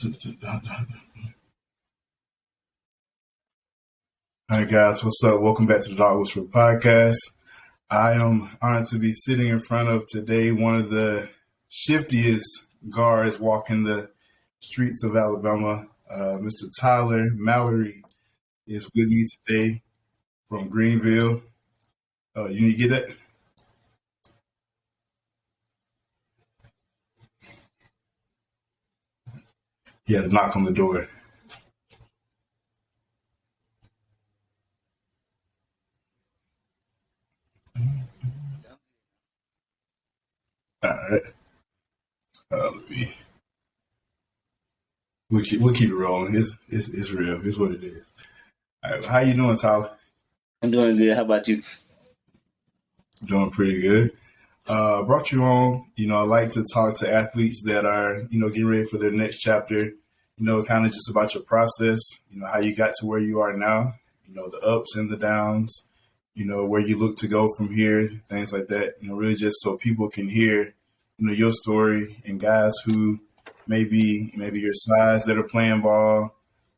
All right, guys, what's up? Welcome back to the Dog Whisperer podcast. I am honored to be sitting in front of today one of the shiftiest guards walking the streets of Alabama. Mr. Tyler Mallory is with me today from Greenville. You need to get that? He had to knock on the door. All right. We'll keep it rolling. It's real. It's what it is. All right, how you doing, Tyler? I'm doing good. How about you? Doing pretty good. Brought you on. I like to talk to athletes that are, getting ready for their next chapter. Kind of just about your process. How you got to where you are now. The ups and the downs. Where you look to go from here. Things like that. Really just so people can hear, your story, and guys who maybe your size that are playing ball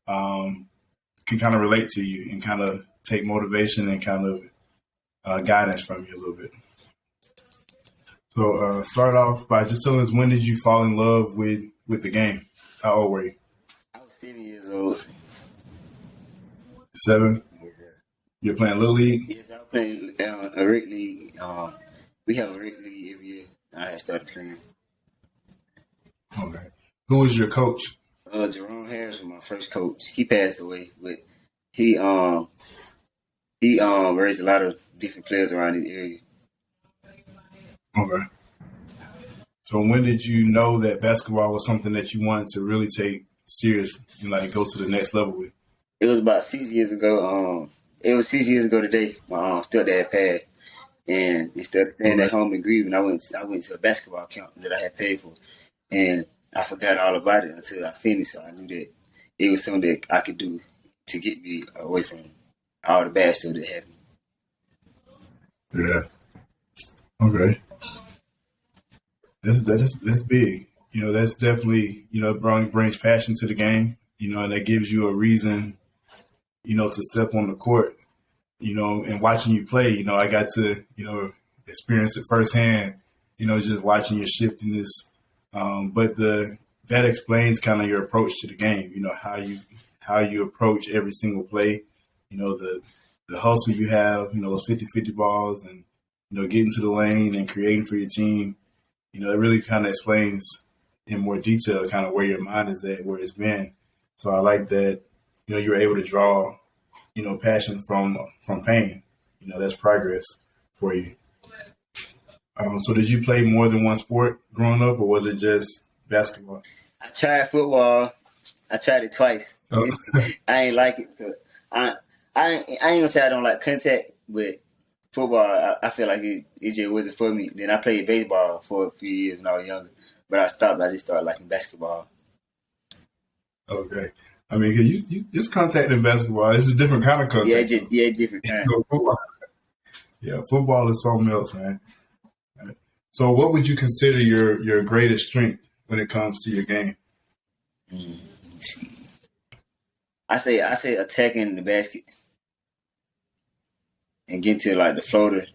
can kind of relate to you and kind of take motivation and kind of guidance from you a little bit. So start off by just telling us, when did you fall in love with the game? How old were you? I was 7 years old. 7? Yeah. You're playing Little League? Yes, I was playing a rec league. We have a rec league every year. I had started playing. Okay. Who was your coach? Jerome Harris was my first coach. He passed away, but he raised a lot of different players around this area. Okay. So when did you know that basketball was something that you wanted to really take serious and go to the next level with? It was about 6 years ago. It was 6 years ago today. My stepdad passed, and instead of staying at home and grieving, I went to a basketball camp that I had paid for, and I forgot all about it until I finished. So I knew that it was something that I could do to get me away from all the bad stuff that happened. Yeah. Okay. That's big. That's definitely, brings passion to the game, and that gives you a reason, to step on the court, and watching you play, I got to, experience it firsthand, just watching your shiftiness. But that explains kind of your approach to the game, how you approach every single play, the hustle you have, those 50-50 balls and, getting to the lane and creating for your team. It really kind of explains in more detail kind of where your mind is at, where it's been. So I like that, you're able to draw, passion from pain. That's progress for you. So did you play more than one sport growing up, or was it just basketball? I tried football. I tried it twice. Oh. I ain't like it. Cause I ain't gonna say I don't like contact, but football, I feel like it just wasn't for me. Then I played baseball for a few years when I was younger, but I stopped. I just started liking basketball. Okay. I mean, cause you just contact in basketball. It's a different kind of contact. Different kind. Football. Yeah, football is something else, man. So what would you consider your greatest strength when it comes to your game? I say attacking the basket and getting to the floater.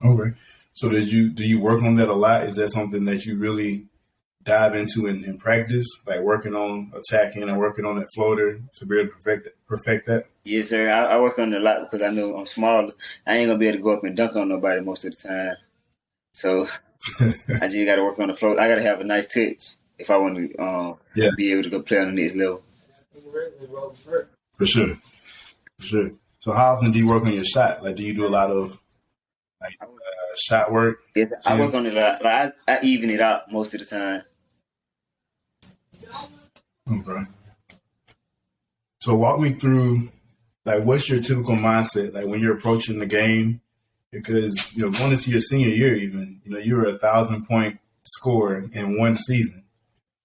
Okay. So do you work on that a lot? Is that something that you really dive into in practice, like working on attacking and working on that floater to be able to perfect that? Yes, sir. I work on it a lot because I know I'm small. I ain't gonna be able to go up and dunk on nobody most of the time. So I just gotta work on the float. I gotta have a nice touch if I want to be able to go play on the next level. For sure. So how often do you work on your shot? Do you do a lot of shot work? Yes, I work on it a lot. I even it out most of the time. Okay. So walk me through, what's your typical mindset, when you're approaching the game? Because, going into your senior year even, you were a 1,000-point scorer in one season.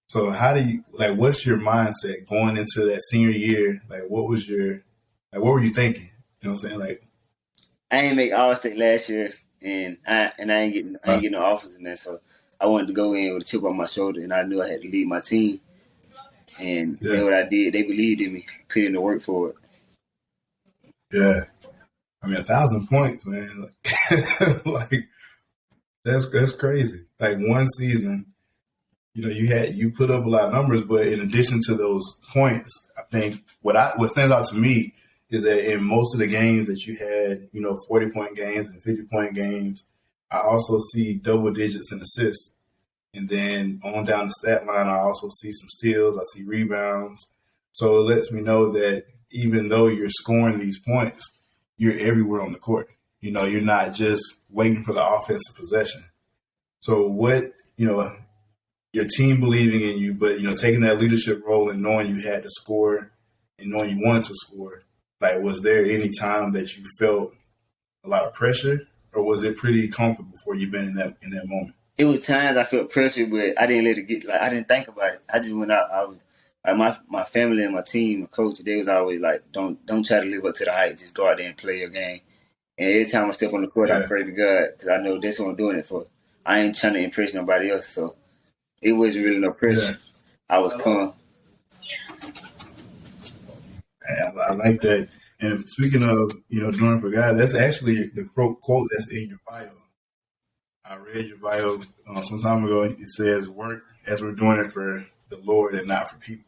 So how do you, what's your mindset going into that senior year? What were you thinking? You know what I'm saying? I ain't make All-State last year, and I ain't getting no offers in there. So I wanted to go in with a chip on my shoulder, and I knew I had to lead my team. And that's Yeah. what I did. They believed in me, put in the work for it. Yeah. I mean, 1,000 points, man. Like that's crazy. Like one season, you put up a lot of numbers, but in addition to those points, I think what stands out to me is that in most of the games that you had, 40-point games and 50-point games, I also see double digits in assists. And then on down the stat line, I also see some steals, I see rebounds. So it lets me know that even though you're scoring these points, you're everywhere on the court. You're not just waiting for the offensive possession. So your team believing in you, but taking that leadership role and knowing you had to score and knowing you wanted to score. Like, was there any time that you felt a lot of pressure, or was it pretty comfortable for you been in that moment? It was times I felt pressure, but I didn't let it get I didn't think about it. I just went out. I was like my family and my team, my coach, they was always like, don't try to live up to the hype. Just go out there and play your game. And every time I step on the court, I Yeah, pray to God because I know that's what I'm doing it for. I ain't trying to impress nobody else, so it wasn't really no yeah. pressure. I was calm. I like that. And speaking of, doing for God, that's actually the quote that's in your bio. I read your bio some time ago. It says, "Work as we're doing it for the Lord and not for people."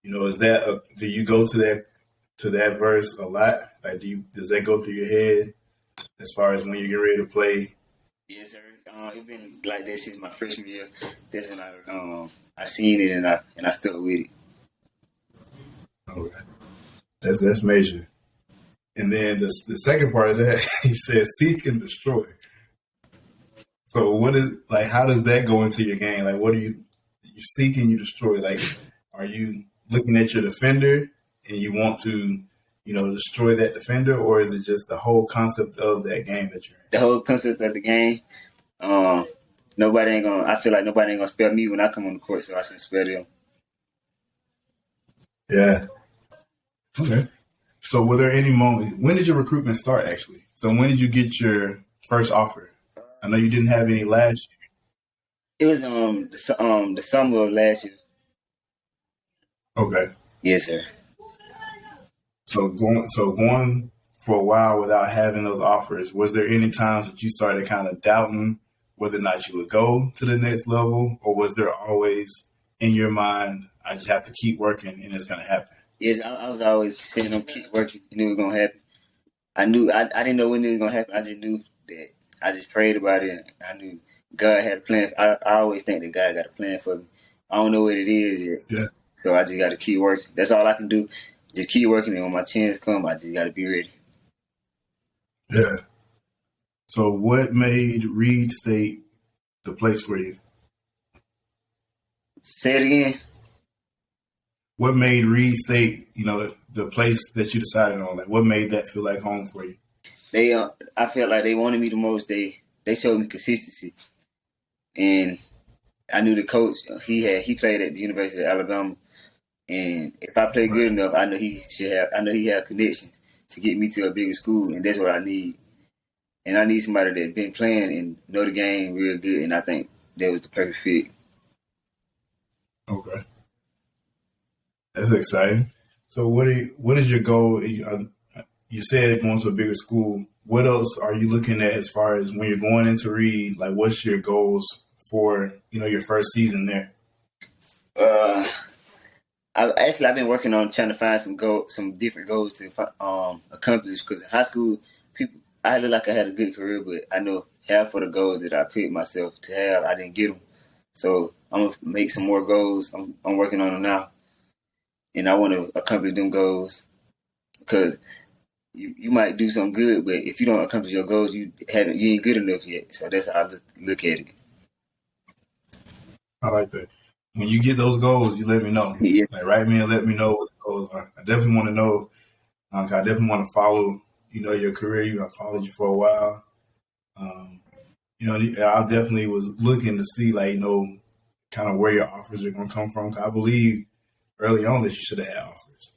Is that do you go to that verse a lot? Like, does that go through your head as far as when you get ready to play? Yes, sir. It's been like that since my freshman year. That's when I seen it and I stuck with it. Okay, that's major. And then the second part of that, he says, "Seek and destroy." So what is like? How does that go into your game? Like, what are you seek and you destroy? Like, are you looking at your defender and you want to, destroy that defender, or is it just the whole concept of that game that you're The whole concept of the game. Um, Nobody ain't gonna. I feel like nobody ain't gonna spell me when I come on the court, so I should spell them. in? Yeah. Okay. So, were there any moments? When did your recruitment start? Actually, so when did you get your first offer? I know you didn't have any last It was the summer of last year. year. Okay. Yes, sir. So going for a while without having those offers, was there any times that you started kind of doubting whether or not you would go to the next level, or was there always in your mind, I just have to keep working and it's going to happen? Yes, I was always saying, "Don't keep working. You knew it was gonna happen." I knew I didn't know when it was gonna happen. I just knew that I just prayed about it. And I knew God had a plan. I always think that God got a plan for me. I don't know what it is yet, Yeah, so I just got to keep working. That's all I can do. Just keep working, and when my chance come, I just got to be ready. yeah. So what made Reed State the place for you? Say it again. What made Reed State, the place that you decided on? Like, what made that feel like home for you? They I felt like they wanted me the most. They showed me consistency, and I knew the coach. He played at the University of Alabama, and if I play good Right. enough, I know he should have. I know he had connections to get me to a bigger school, and that's what I need. And I need somebody that been playing and know the game real good. And I think that was the perfect fit. Okay. That's exciting. So what is your goal? You said going to a bigger school. What else are you looking at as far as when you're going into Reed? Like, what's your goals for your first season there? Uh, I've been working on trying to find some different goals to accomplish. Because in high school, people I look like I had a good career, but I know half of the goals that I put myself to have, I didn't get them. So I'm gonna make some more goals. I'm working on them now, and I want to accomplish them goals because you might do something good, but if you don't accomplish your goals, you ain't good enough yet. So that's how I look at it. I like that. When you get those goals, you let me know. Yeah, Like, write me and let me know what the goals are. I definitely want to know. 'Cause I definitely want to follow, your career. I followed you for a while. Um, I definitely was looking to see, like, kind of where your offers are going to come from. 'Cause I believe early on that you should have had offers.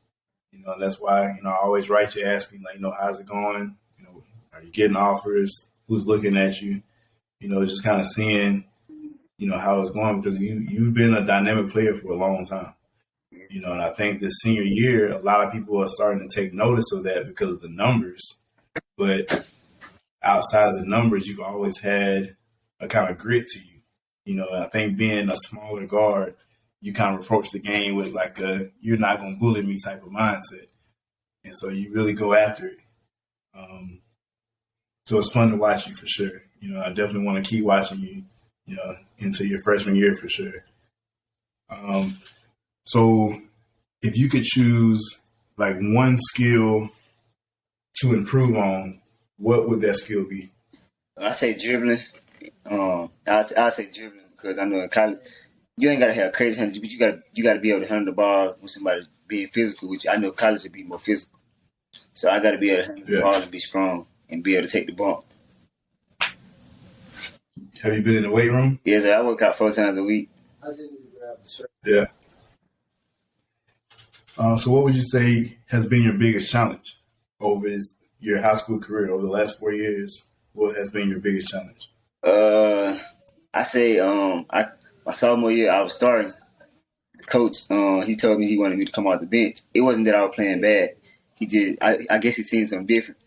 And that's why, I always write you asking, like, how's it going? Are you getting offers? Who's looking at you? Just kind of seeing, how it's going because you've been a dynamic player for a long time. And I think this senior year, a lot of people are starting to take notice of that because of the numbers. But outside of the numbers, you've always had a kind of grit to you. And I think being a smaller guard, you kind of approach the game with like a "you're not going to bully me" type of mindset, and so you really go after it. Um, so it's fun to watch you for sure. I definitely want to keep watching you, into your freshman year for sure. So if you could choose like one skill to improve on, what would that skill be? I say dribbling. I say dribbling because I know in college you ain't gotta have crazy hands, but you gotta be able to handle the ball with somebody being physical. Which I know college would be more physical, so I gotta be able to handle the Yeah. ball and be strong and be able to take the bump. Have you been in the weight room? Yes, I work out 4 times a week. Yeah. So what would you say has been your biggest challenge over your high school career over the last 4 years? What has been your biggest challenge? I say my sophomore year I was starting. The coach he told me he wanted me to come off the bench. It wasn't that I was playing bad. He just I guess he seen something different.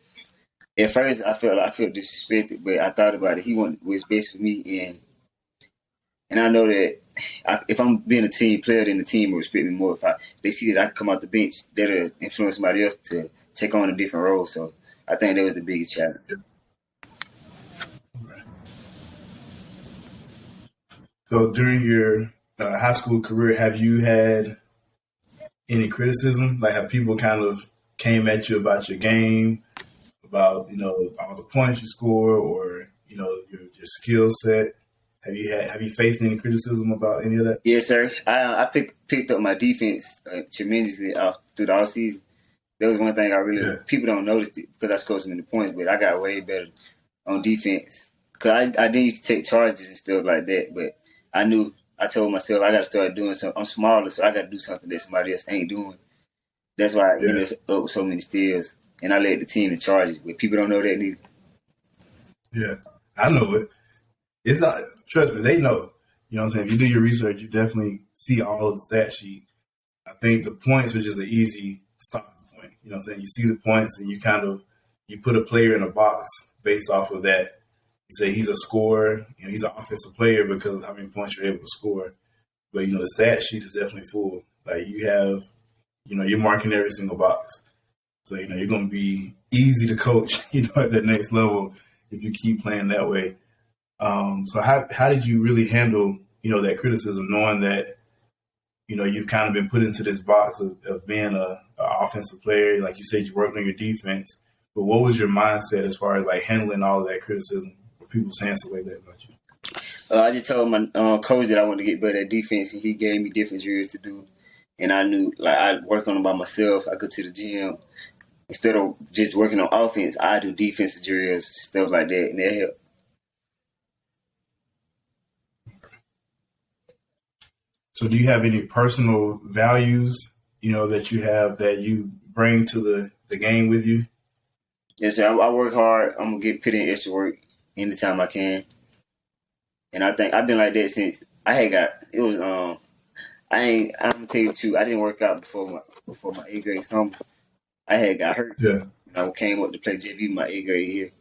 At first I felt disrespected, but I thought about it. He wanted what's best for me, and I know that if I'm being a team player, then the team will respect me more. If they see that I can come off the bench, that'll influence somebody else to take on a different role. So I think that was the biggest challenge. So during your high school career, have you had any criticism? Like, have people kind of came at you about your game, about all the points you score, or your skill set? Have you faced any criticism about any of that? Yes, sir. I picked up my defense tremendously through the all season. That was one thing I really Yeah, people don't notice it because I scored so many points, but I got way better on defense because I didn't used to take charges and stuff like that. But I told myself I got to start doing something. I'm smaller, so I got to do something that somebody else ain't doing. That's why I yeah, ended up with so many steals, and I led the team in charges. But people don't know that neither. yeah. I know it. It's not. Trust me, they know. You know what I'm saying? If you do your research, you definitely see all of the stat sheet. I think the points are just an easy stopping point. You know what I'm saying? You see the points and you put a player in a box based off of that. You say he's a scorer, he's an offensive player because of how many points you're able to score. But the stat sheet is definitely full. Like you have, you're marking every single box. So you're going to be easy to coach. At the next level if you keep playing that way. So how did you really handle that criticism, knowing that you've kind of been put into this box of being a offensive player, like you said, you worked on your defense. But what was your mindset as far as like handling all of that criticism, or people saying stuff like that about you? I just told my coach that I wanted to get better at defense, and he gave me different drills to do. And I knew, like, I worked on them by myself. I go to the gym. Instead of just working on offense, I do defensive drills, stuff like that, and that helped. So do you have any personal values, that you have that you bring to the game with you? Yes, sir. I work hard. I'm gonna put in extra work anytime I can, and I think I've been like that since I had got. It was I'm gonna tell you the truth. I didn't work out before my 8th grade summer. I had got hurt Yeah. when I came up to play JV my 8th grade year.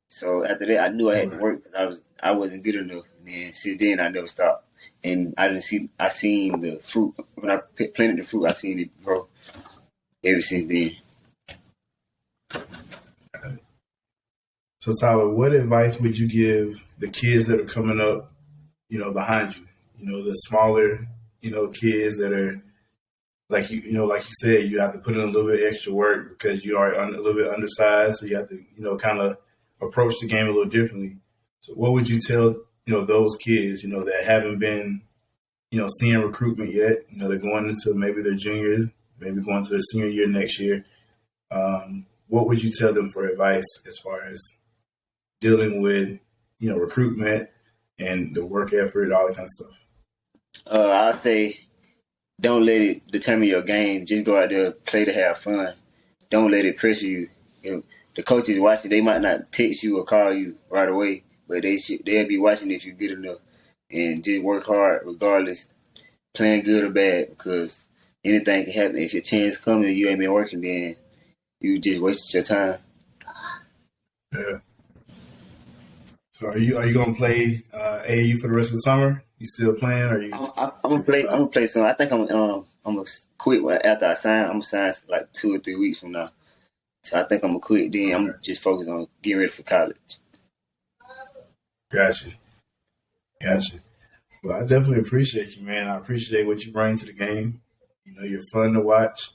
So after that, I knew I had to work because I wasn't good enough. And then since then, I never stopped. And I seen the fruit when I planted the fruit. I seen it grow ever since then. So Tyler, what advice would you give the kids that are coming up, behind you? The smaller, kids that are like like you said, you have to put in a little bit extra work because you are a little bit undersized, so you have to, kind of approach the game a little differently. So, what would you tell, those kids, that haven't been, seeing recruitment yet? They're going into maybe their juniors, maybe going to their senior year next year. What would you tell them for advice as far as dealing with, recruitment and the work effort, all that kind of stuff? I say don't let it determine your game. Just go out there, play to have fun. Don't let it pressure you. The coaches watching, they might not text you or call you right away, but they'll be watching if you're good enough. and just work hard regardless, playing good or bad, because anything can happen. If your chance comes and you ain't been working, then you just wasted your time. Yeah. So are you gonna play AAU for the rest of the summer? You still playing, or you I'm gonna play. I'm stop? gonna play some. I think I'm gonna quit after I sign. I'm gonna sign like 2 or 3 weeks from now. So I think I'm gonna quit. Then All I'm right. just focused on getting ready for college. Gotcha. Gotcha. Well, I definitely appreciate you, man. I appreciate what you bring to the game. You know, you're fun to watch.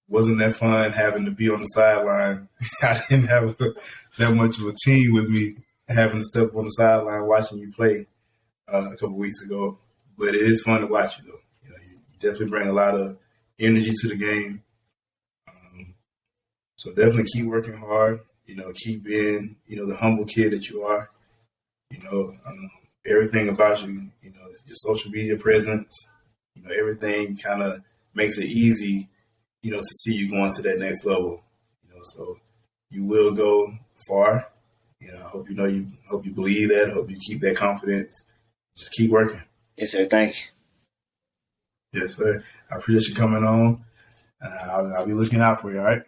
Wasn't that fun having to be on the sideline? I didn't have that much of a team with me having to step on the sideline watching you play a couple weeks ago. But it is fun to watch you, though. You know, you definitely bring a lot of energy to the game. So definitely keep working hard. You know, keep being, the humble kid that you are. You know, everything about you, your social media presence, everything kind of makes it easy, to see you going to that next level. So you will go far. I hope hope you believe that. I hope you keep that confidence. Just keep working. Yes, sir. Thank you. Yes, sir. I appreciate you coming on. I'll be looking out for you. All right.